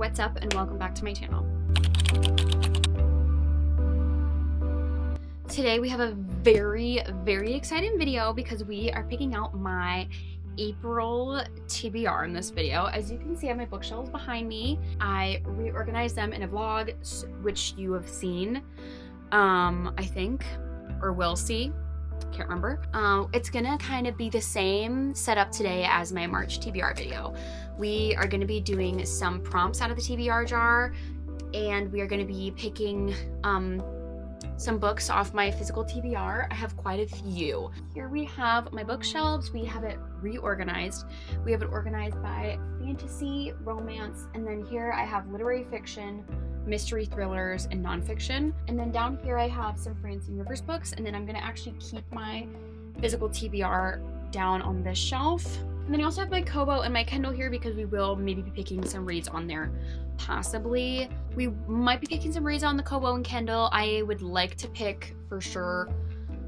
what's up and welcome back to my channel. Today we have a very exciting video because we are picking out my April TBR in this video. As you can see, I have my bookshelves behind me. I reorganized them in a vlog, which you have seen, I think, or will see. Can't remember. It's gonna kind of be the same setup today as my March TBR video. We are gonna be doing some prompts out of the TBR jar, and we are gonna be picking some books off my physical TBR. I have quite a few. Here we have my bookshelves. We have it reorganized. We have it organized by fantasy, romance, and then here I have literary fiction, mystery thrillers, and nonfiction. And then down here I have some Francine Rivers books, and then I'm gonna actually keep my physical TBR down on this shelf. And then I also have my Kobo and my Kindle here because we will maybe be picking some reads on there. Possibly. We might be picking some reads on the Kobo and Kindle. I would like to pick for sure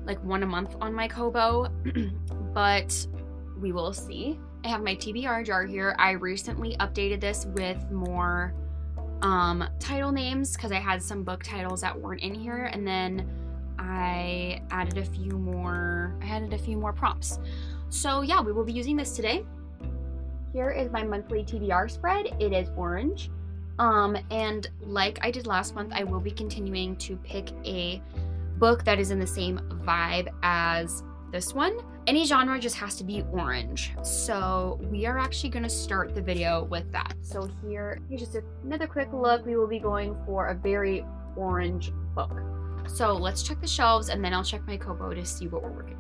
like one a month on my Kobo, but we will see. I have my TBR jar here. I recently updated this with more title names because I had some book titles that weren't in here, and then I added a few more prompts. So yeah, we will be using this today. Here is my monthly TBR spread. It is orange. And like I did last month, I will be continuing to pick a book that is in the same vibe as this one. Any genre just has to be orange. So we are actually going to start the video with that. So here's just another quick look. We will be going for a very orange book. So let's check the shelves and then I'll check my Kobo to see what we're working with.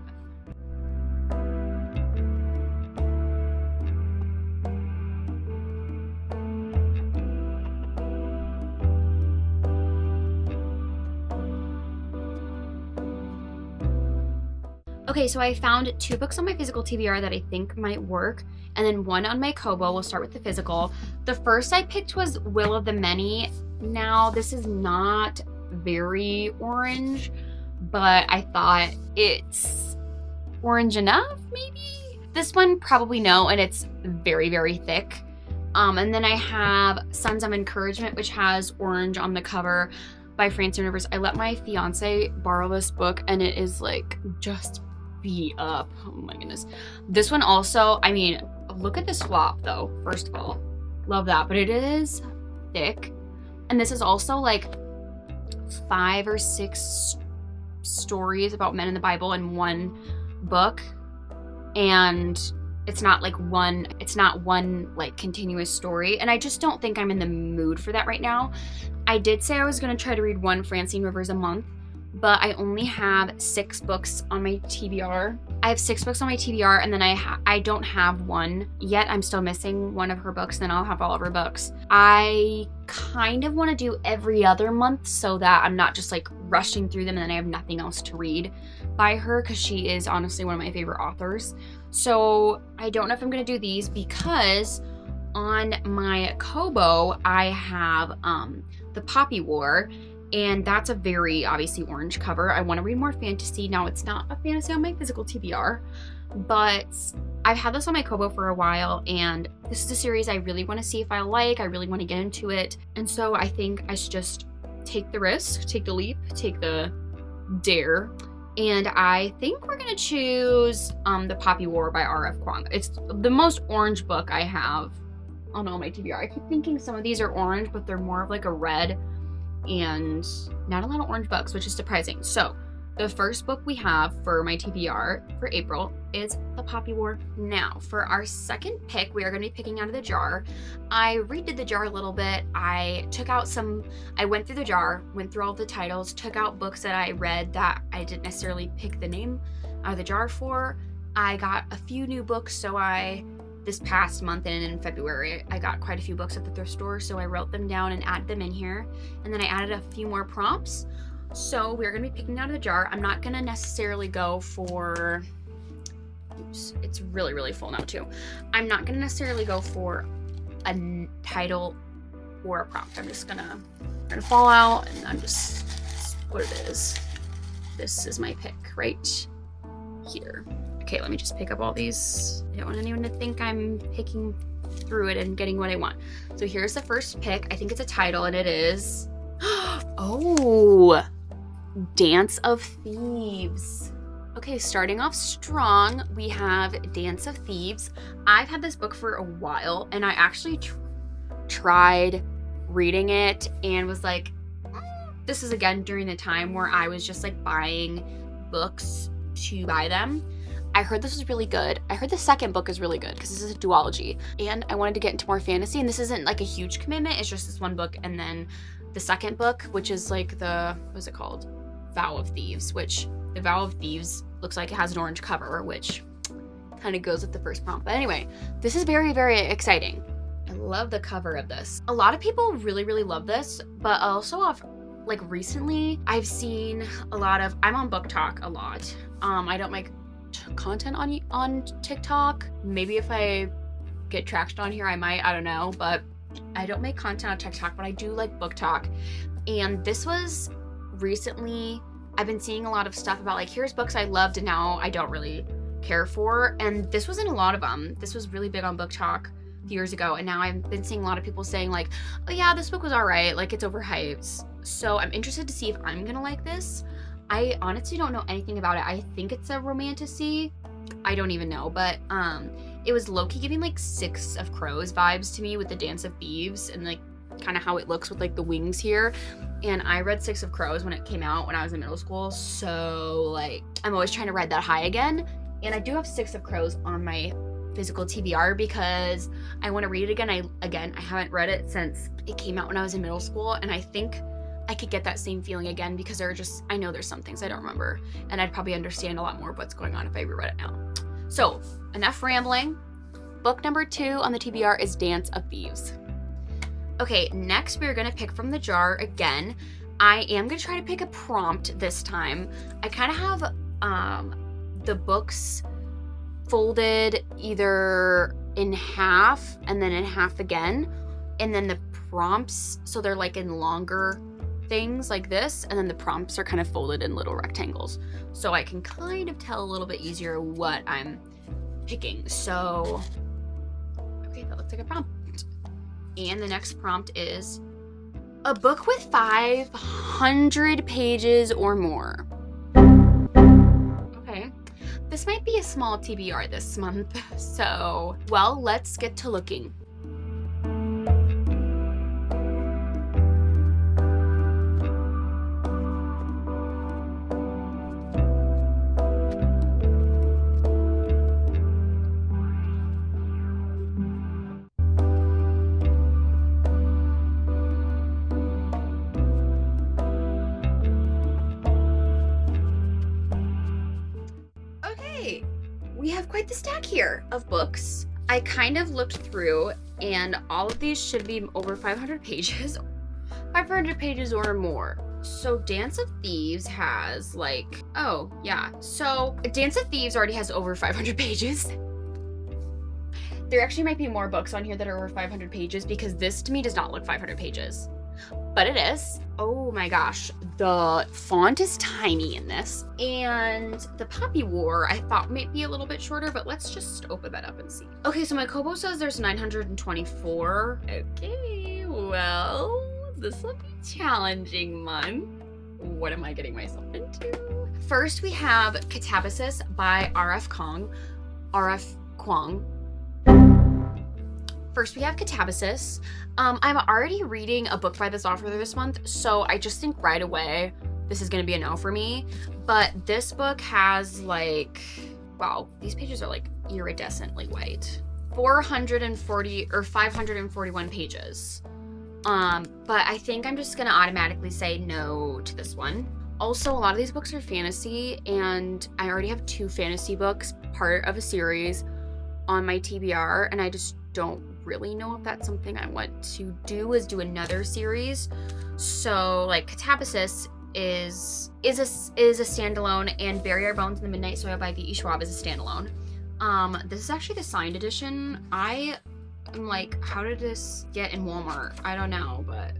Okay, so I found two books on my physical TBR that I think might work, and then one on my Kobo. We'll start with the physical. The first I picked was Will of the Many. Now, this is not very orange, but I thought it's orange enough, maybe? This one, probably no, and it's very thick. And then I have Sons of Encouragement, which has orange on the cover by Francine Rivers. I let my fiance borrow this book, and it is like just beat up. Oh my goodness. This one also, I mean, look at this flop though, first of all. Love that, but it is thick. And this is also like 5 or 6 stories about men in the Bible in one book. And it's not one like continuous story. And I just don't think I'm in the mood for that right now. I did say I was gonna try to read one Francine Rivers a month, but I only have 6 books on my TBR. I have 6 books on my TBR, and then I don't have one yet. I'm still missing one of her books, then I'll have all of her books. I kind of want to do every other month so that I'm not just like rushing through them and then I have nothing else to read by her, because she is honestly one of my favorite authors. So I don't know if I'm going to do these, because on my Kobo I have The Poppy War, and that's a very obviously orange cover. I want to read more fantasy. Now, it's not a fantasy on my physical TBR, but I've had this on my Kobo for a while, and this is a series I really want to see if I like. I really want to get into it, and so I think I should just take the risk, take the leap, take the dare, and I think we're gonna choose The Poppy War by R.F. Kuang. It's the most orange book I have on all my TBR. I keep thinking some of these are orange, but they're more of like a red, and not a lot of orange books, which is surprising. So the first book we have for my TBR for April is The Poppy War. Now, for our second pick, we are going to be picking out of the jar. I redid the jar a little bit. I went through the jar, went through all the titles, took out books that I read that I didn't necessarily pick the name out of the jar for. I got a few new books, so this past month and in February, I got quite a few books at the thrift store, so I wrote them down and added them in here. And then I added a few more prompts. So we're gonna be picking out of the jar. I'm not gonna necessarily go for, oops, it's really full now too. I'm not gonna necessarily go for a title or a prompt. I'm just gonna fall out, and I'm just, what it is. This is my pick right here. Okay, let me just pick up all these. I don't want anyone to think I'm picking through it and getting what I want. So here's the first pick. I think it's a title, and it is, oh, Dance of Thieves. Okay, starting off strong, we have Dance of Thieves. I've had this book for a while, and I actually tried reading it and was like, this is again during the time where I was just like buying books to buy them. I heard this was really good. I heard the second book is really good because this is a duology, and I wanted to get into more fantasy, and this isn't like a huge commitment. It's just this one book, and then the second book, which is like the, what's it called? Vow of Thieves, which the Vow of Thieves looks like it has an orange cover, which kind of goes with the first prompt. But anyway, this is very, very exciting. I love the cover of this. A lot of people really, really love this, but also like recently I've seen a lot of, I'm on Book Talk a lot. I don't make content on TikTok. Maybe if I get traction on here, I might, I don't know, but I don't make content on TikTok, but I do like Book Talk. And this was recently, I've been seeing a lot of stuff about like, here's books I loved and now I don't really care for. And this was in a lot of them. This was really big on Book Talk years ago. And now I've been seeing a lot of people saying like, oh yeah, this book was all right. Like it's overhyped. So I'm interested to see if I'm gonna like this. I honestly don't know anything about it. I think it's a romantasy. I don't even know, but it was low-key giving like Six of Crows vibes to me with the Dance of Thieves and like kind of how it looks with like the wings here. And I read Six of Crows when it came out when I was in middle school, so like I'm always trying to ride that high again. And I do have Six of Crows on my physical TBR because I want to read it again. I haven't read it since it came out when I was in middle school, and I think I could get that same feeling again because I know there's some things I don't remember, and I'd probably understand a lot more of what's going on if I reread it now. So enough rambling. Book number 2 on the TBR is Dance of Thieves. Okay, next we're gonna pick from the jar again. I am gonna try to pick a prompt this time. I kind of have the books folded either in half and then in half again, and then the prompts, so they're like in longer things like this, and then the prompts are kind of folded in little rectangles, so I can kind of tell a little bit easier what I'm picking. So okay, that looks like a prompt. And the next prompt is a book with 500 pages or more. Okay, this might be a small TBR this month, so well, let's get to looking. We have quite the stack here of books. I kind of looked through, and all of these should be over 500 pages. 500 pages or more. So Dance of Thieves has like, oh yeah. So Dance of Thieves already has over 500 pages. There actually might be more books on here that are over 500 pages because this to me does not look 500 pages. But it is. Oh my gosh, the font is tiny in this, and the Poppy War I thought might be a little bit shorter, but let's just open that up and see. Okay, so my Kobo says there's 924. Okay, well, this will be challenging month. What am I getting myself into? First, we have Catabasis by R.F. Kuang. First, we have Catabasis. I'm already reading a book by this author this month, so I just think right away this is gonna be a no for me. But this book has like, wow, these pages are like iridescently white. 440 or 541 pages. But I think I'm just gonna automatically say no to this one. Also, a lot of these books are fantasy, and I already have 2 fantasy books, part of a series, on my TBR, and I just don't really know if that's something I want to do, is do another series. So like Catabasis is a standalone, and Bury Our Bones in the Midnight Soil by V.E. Schwab is a standalone. This is actually the signed edition. I am like, how did this get in Walmart? I don't know, but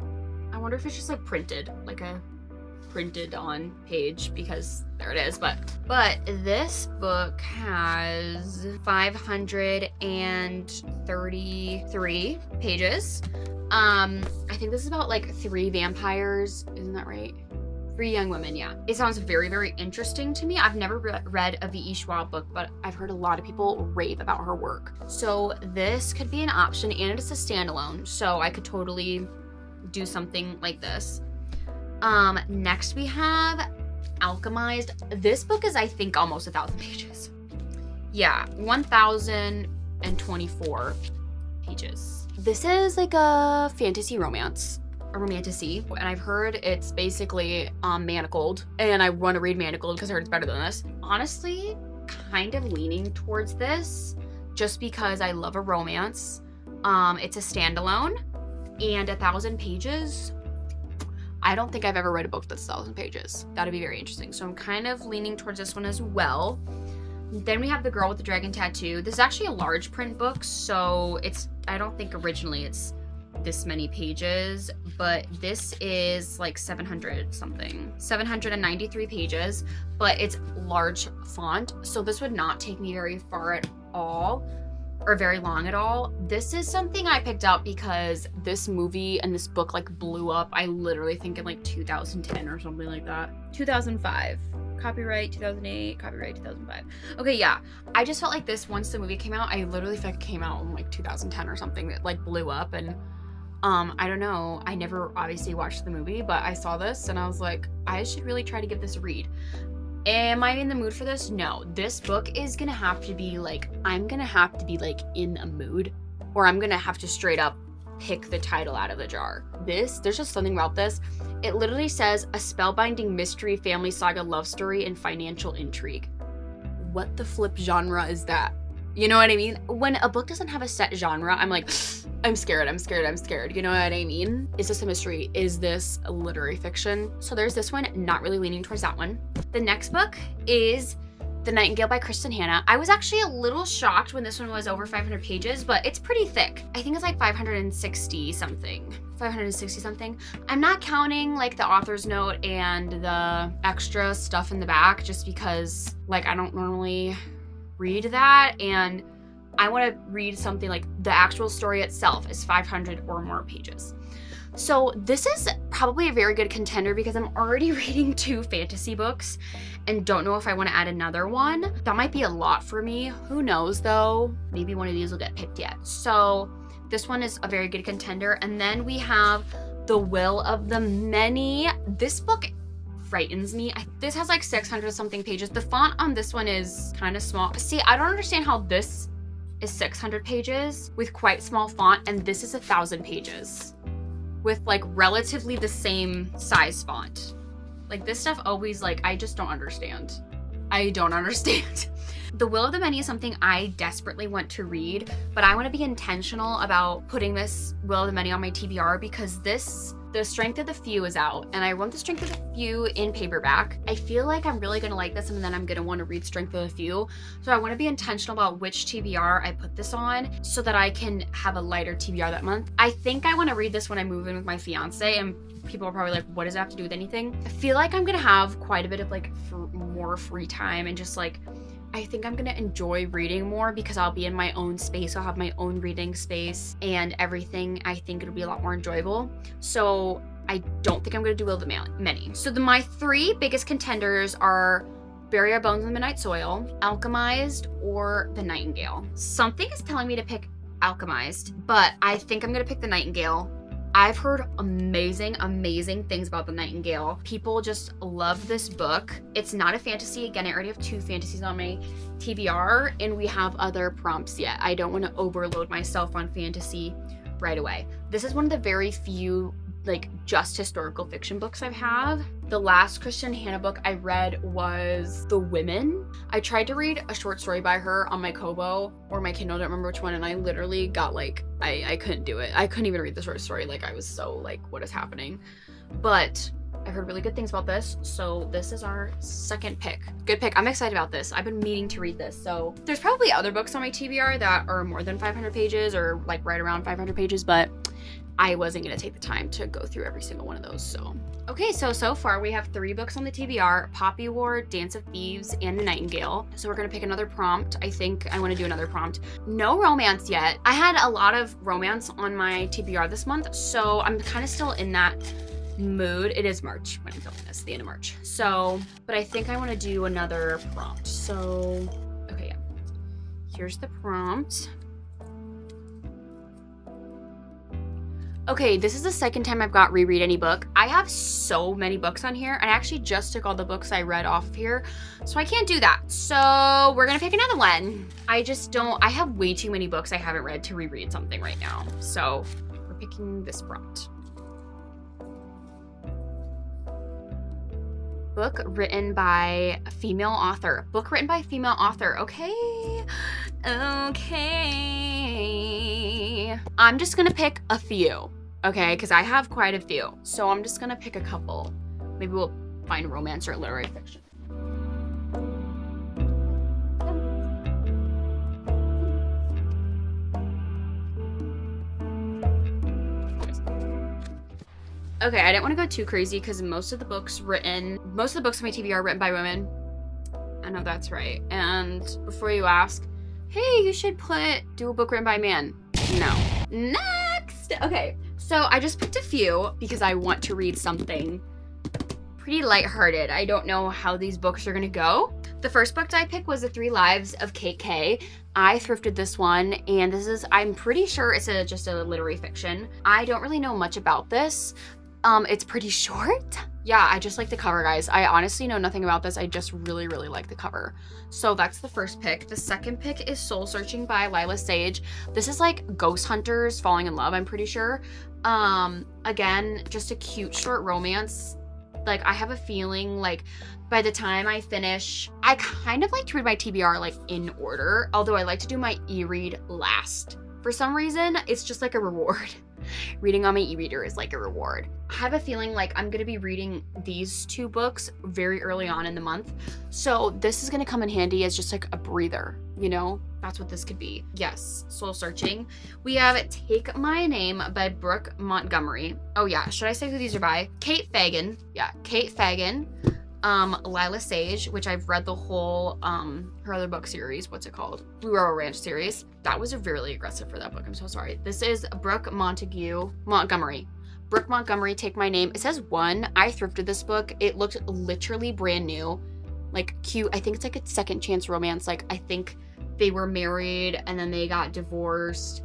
I wonder if it's just like printed, like a printed on page because there it is. But this book has 533 pages. I think this is about like 3 vampires. Isn't that right? 3 young women, yeah. It sounds very, very interesting to me. I've never read a V.E. Schwab book, but I've heard a lot of people rave about her work. So this could be an option, and it's a standalone, so I could totally do something like this. Next we have Alchemized. This book is, I think, almost 1,000 pages. Yeah, 1,024 pages. This is like a fantasy romance. A romantasy, and I've heard it's basically manacled, and I want to read manacled because I heard it's better than this. Honestly, kind of leaning towards this just because I love a romance. It's a standalone, and 1,000 pages. I don't think I've ever read a book that's 1,000 pages. That'd be very interesting. So I'm kind of leaning towards this one as well. Then we have The Girl with the Dragon Tattoo. This is actually a large print book, so I don't think originally it's this many pages, but this is like 793 pages, but it's large font, so this would not take me very far at all, or very long at all. This is something I picked up because this movie and this book like blew up. I literally think in like 2010 or something like that. 2005. Copyright 2008, copyright 2005. Okay, yeah. I just felt like this, once the movie came out, I literally felt like it came out in like 2010 or something, that like blew up. And I don't know, I never obviously watched the movie, but I saw this and I was like, I should really try to give this a read. Am I in the mood for this? No. This book is gonna have to be like, I'm gonna have to be like in a mood, or I'm gonna have to straight up pick the title out of the jar. There's just something about this. It literally says, a spellbinding mystery, family saga, love story, and financial intrigue. What the flip genre is that? You know what I mean? When a book doesn't have a set genre, I'm like, I'm scared. You know what I mean? Is this a mystery? Is this a literary fiction? So there's this one, not really leaning towards that one. The next book is The Nightingale by Kristen Hanna. I was actually a little shocked when this one was over 500 pages, but it's pretty thick. I think it's like 560 something. I'm not counting like the author's note and the extra stuff in the back, just because like I don't normally read that, and I want to read something like the actual story itself is 500 or more pages. So this is probably a very good contender because I'm already reading 2 fantasy books and don't know if I want to add another one. That might be a lot for me. Who knows though? Maybe one of these will get picked yet. So this one is a very good contender. And then we have The Will of the Many. This book frightens me. This has like 600 something pages. The font on this one is kind of small. See, I don't understand how this is 600 pages with quite small font, and this is 1,000 pages with like relatively the same size font. Like this stuff always, like, I just don't understand. The Will of the Many is something I desperately want to read, but I want to be intentional about putting this Will of the Many on my TBR because The Strength of the Few is out, and I want The Strength of the Few in paperback. I feel like I'm really gonna like this, and then I'm gonna want to read Strength of the Few. So I want to be intentional about which TBR I put this on so that I can have a lighter TBR that month. I think I want to read this when I move in with my fiance, and people are probably like, what does it have to do with anything? I feel like I'm gonna have quite a bit of like more free time, and just like, I think I'm gonna enjoy reading more because I'll be in my own space. I'll have my own reading space and everything. I think it'll be a lot more enjoyable. So I don't think I'm gonna do Will of the Many. So my 3 biggest contenders are Bury Our Bones in the Midnight Soil, Alchemized, or The Nightingale. Something is telling me to pick Alchemized, but I think I'm gonna pick The Nightingale. I've heard amazing things about The Nightingale. People just love this book. It's not a fantasy. Again, I already have 2 fantasies on my TBR, and we have other prompts yet. I don't want to overload myself on fantasy right away. This is one of the very few like just historical fiction books I have. The last Kristen Hanna book I read was The Women. I tried to read a short story by her on my Kobo or my Kindle, I don't remember which one, and I literally got like, I couldn't do it. I couldn't even read the short story. Like I was so like, what is happening? But I've heard really good things about this, so this is our second pick. Good pick. I'm excited about this. I've been meaning to read this. So there's probably other books on my TBR that are more than 500 pages or like right around 500 pages, but I wasn't gonna take the time to go through every single one of those, so. Okay, so far we have 3 books on the TBR, Poppy War, Dance of Thieves, and The Nightingale. So we're gonna pick another prompt. I think I wanna do another prompt. No romance yet. I had a lot of romance on my TBR this month, so I'm kind of still in that mood. It is March when I'm filming this, the end of March. So, but I think I wanna do another prompt. So, okay, yeah. Here's the prompt. Okay, this is the second time I've got reread any book. I have so many books on here, and I actually just took all the books I read off of here, so I can't do that. So we're gonna pick another one. I have way too many books I haven't read to reread something right now. So we're picking this prompt. Book written by a female author. Book written by a female author, okay. Okay. I'm just gonna pick a few, okay? Because I have quite a few. So I'm just gonna pick a couple. Maybe we'll find romance or literary fiction. Okay, I didn't want to go too crazy because most of the books on my TBR are written by women. I know that's right. And before you ask, hey, you should do a book written by a man. No. Next! Okay, so I just picked a few because I want to read something pretty lighthearted. I don't know how these books are gonna go. The first book that I picked was The 3 Lives of Kate K. I thrifted this one, and I'm pretty sure it's just a literary fiction. I don't really know much about this. It's pretty short. Yeah, I just like the cover, guys. I honestly know nothing about this. I just really, really like the cover. So that's the first pick. The second pick is Soul Searching by Lila Sage. This is like ghost hunters falling in love, I'm pretty sure. Again, just a cute short romance. Like, I have a feeling like by the time I finish, I kind of like to read my TBR like in order, although I like to do my e-read last. For some reason, it's just like a reward. Reading on my e-reader is like a reward. I have a feeling like I'm gonna be reading these 2 books very early on in the month. So this is gonna come in handy as just like a breather, you know? That's what this could be. Yes, Soul Searching. We have Take My Name by Brooke Montgomery. Oh yeah, should I say who these are by? Kate Fagan. Yeah, Kate Fagan. Lila Sage, which I've read the whole, her other book series, what's it called? Blue Arrow Ranch series. That was really aggressive for that book, I'm so sorry. This is Brooke Montgomery. Brooke Montgomery, Take My Name. It says 1. I thrifted this book. It looked literally brand new, like cute. I think it's like a second chance romance. Like, I think they were married and then they got divorced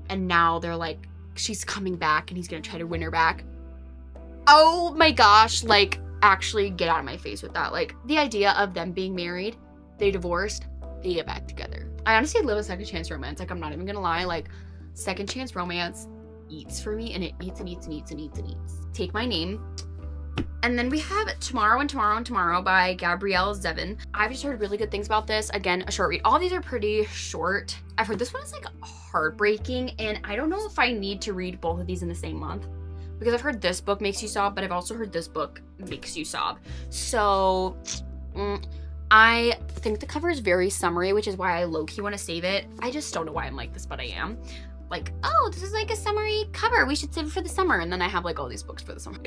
and now they're like, she's coming back and he's gonna try to win her back. Oh my gosh, like, actually get out of my face with that. Like, the idea of them being married, they divorced, they get back together. I honestly love a second chance romance. Like, I'm not even gonna lie, like, second chance romance eats for me, and it eats and eats and eats and eats and eats. Take My Name. And then we have Tomorrow and Tomorrow and Tomorrow by Gabrielle Zevin. I've just heard really good things about this. Again, a short read. All these are pretty short. I've heard this one is like heartbreaking, and I don't know if I need to read both of these in the same month, because I've heard this book makes you sob, but I've also heard this book makes you sob. So I think the cover is very summery, which is why I low-key want to save it. I just don't know why I'm like this, but I am. Like, oh, this is like a summery cover. We should save it for the summer. And then I have like all these books for the summer.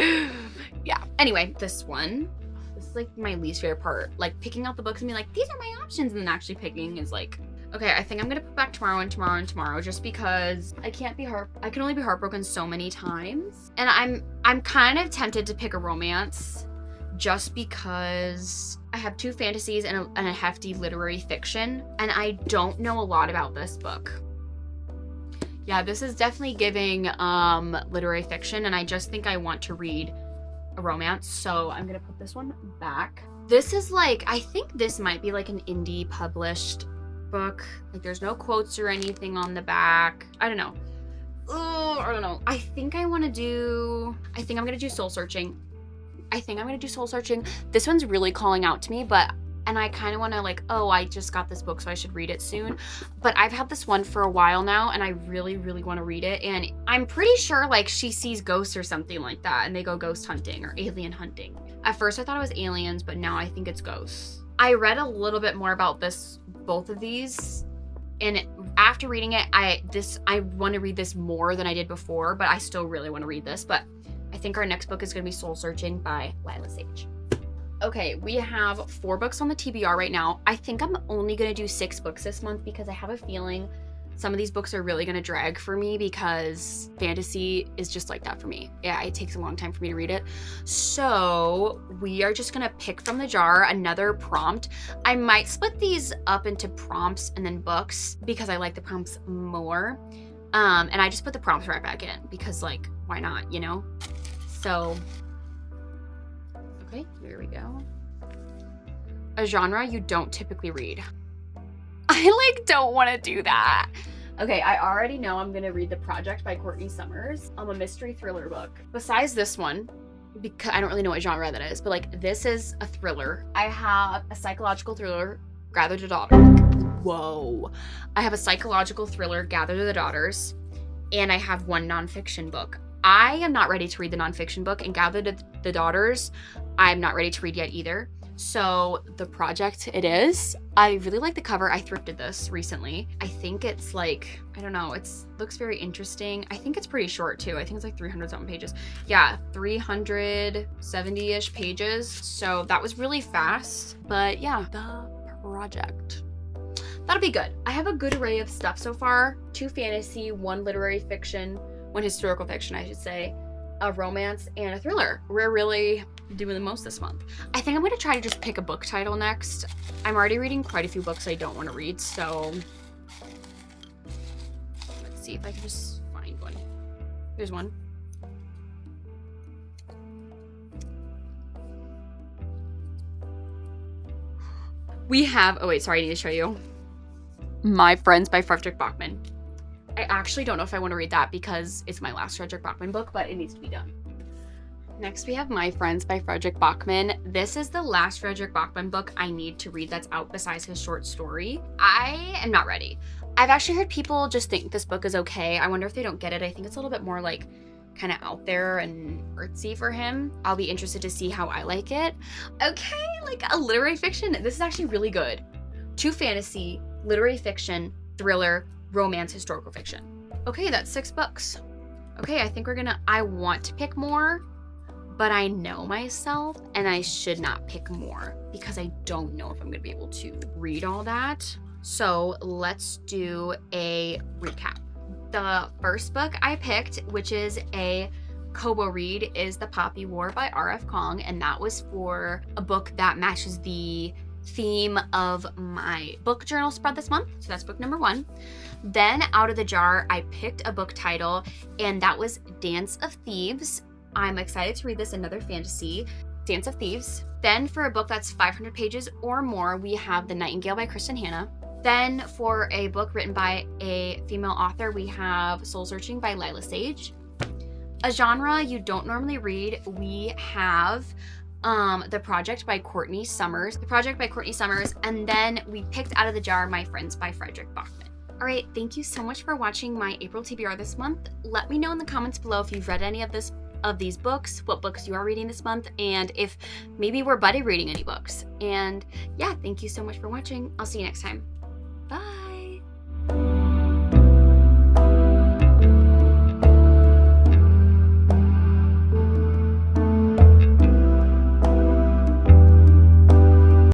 Yeah. Anyway, this is like my least favorite part. Like, picking out the books and being like, these are my options, and then actually picking is like, okay, I think I'm gonna put back Tomorrow and Tomorrow and Tomorrow, just because I can only be heartbroken so many times. And I'm kind of tempted to pick a romance just because I have 2 fantasies and a hefty literary fiction, and I don't know a lot about this book. Yeah, this is definitely giving literary fiction, and I just think I want to read a romance, so I'm gonna put this one back. This is like, I think this might be like an indie published book. Like, there's no quotes or anything on the back. I don't know. Oh, I don't know. I think I'm gonna do Soul Searching. This one's really calling out to me, and I kind of want to like, oh, I just got this book, so I should read it soon. But I've had this one for a while now, and I really, really want to read it. And I'm pretty sure like she sees ghosts or something like that, and they go ghost hunting or alien hunting. At first I thought it was aliens, but now I think it's ghosts. I read a little bit more about both of these, And after reading it, I want to read this more than I did before, but I still really want to read this. But I think our next book is going to be Soul Searching by Lila Sage. Okay, we have 4 books on the TBR right now. I think I'm only going to do 6 books this month because I have a feeling some of these books are really going to drag for me because fantasy is just like that for me. Yeah, it takes a long time for me to read it. So we are just going to pick from the jar another prompt. I might split these up into prompts and then books because I like the prompts more. And I just put the prompts right back in because, like, why not, you know? So, okay, here we go. A genre you don't typically read. I don't want to do that. Okay, I already know I'm gonna read The Project by Courtney Summers. A mystery thriller book. Besides this one, because I don't really know what genre that is, but like this is a thriller. I have a psychological thriller, Gather the Daughters. Whoa. I have a psychological thriller, Gather the Daughters, and I have 1 nonfiction book. I am not ready to read the nonfiction book, and Gather the Daughters, I'm not ready to read yet either. So The Project it is. I really like the cover. I thrifted this recently. I think it's like, I don't know, looks very interesting. I think it's pretty short too. I think it's like 300 something pages. Yeah, 370-ish pages. So that was really fast. But yeah, The Project. That'll be good. I have a good array of stuff so far. 2 fantasy, 1 literary fiction, 1 historical fiction, I should say, a romance, and a thriller. We're really doing the most this month. I think I'm gonna try to just pick a book title next. I'm already reading quite a few books I don't want to read, so let's see if I can just find one. Here's one. We have, oh wait, sorry, I need to show you. My Friends by Frederick Bachman. I actually don't know if I want to read that because it's my last Frederick Bachman book, but it needs to be done. Next, we have My Friends by Frederick Bachman. This is the last Frederick Bachman book I need to read that's out besides his short story. I am not ready. I've actually heard people just think this book is okay. I wonder if they don't get it. I think it's a little bit more like kind of out there and artsy for him. I'll be interested to see how I like it. Okay, like a literary fiction. This is actually really good. 2 fantasy, literary fiction, thriller, romance, historical fiction. Okay, that's 6 books. Okay, I think I want to pick more, but I know myself and I should not pick more because I don't know if I'm gonna be able to read all that. So let's do a recap. The first book I picked, which is a Kobo read, is The Poppy War by R.F. Kong, and that was for a book that matches the theme of my book journal spread this month. So that's book number 1. Then out of the jar, I picked a book title, and that was Dance of Thieves. I'm excited to read this, another fantasy, Dance of Thieves. Then for a book that's 500 pages or more, we have The Nightingale by Kristen Hanna. Then for a book written by a female author, we have Soul Searching by Lila Sage. A genre you don't normally read, we have The Project by Courtney Summers. And then we picked out of the jar My Friends by Frederick Bachman. All right, thank you so much for watching my April TBR this month. Let me know in the comments below if you've read any of these books, what books you are reading this month, and if maybe we're buddy reading any books. And yeah, thank you so much for watching. I'll see you next time. Bye.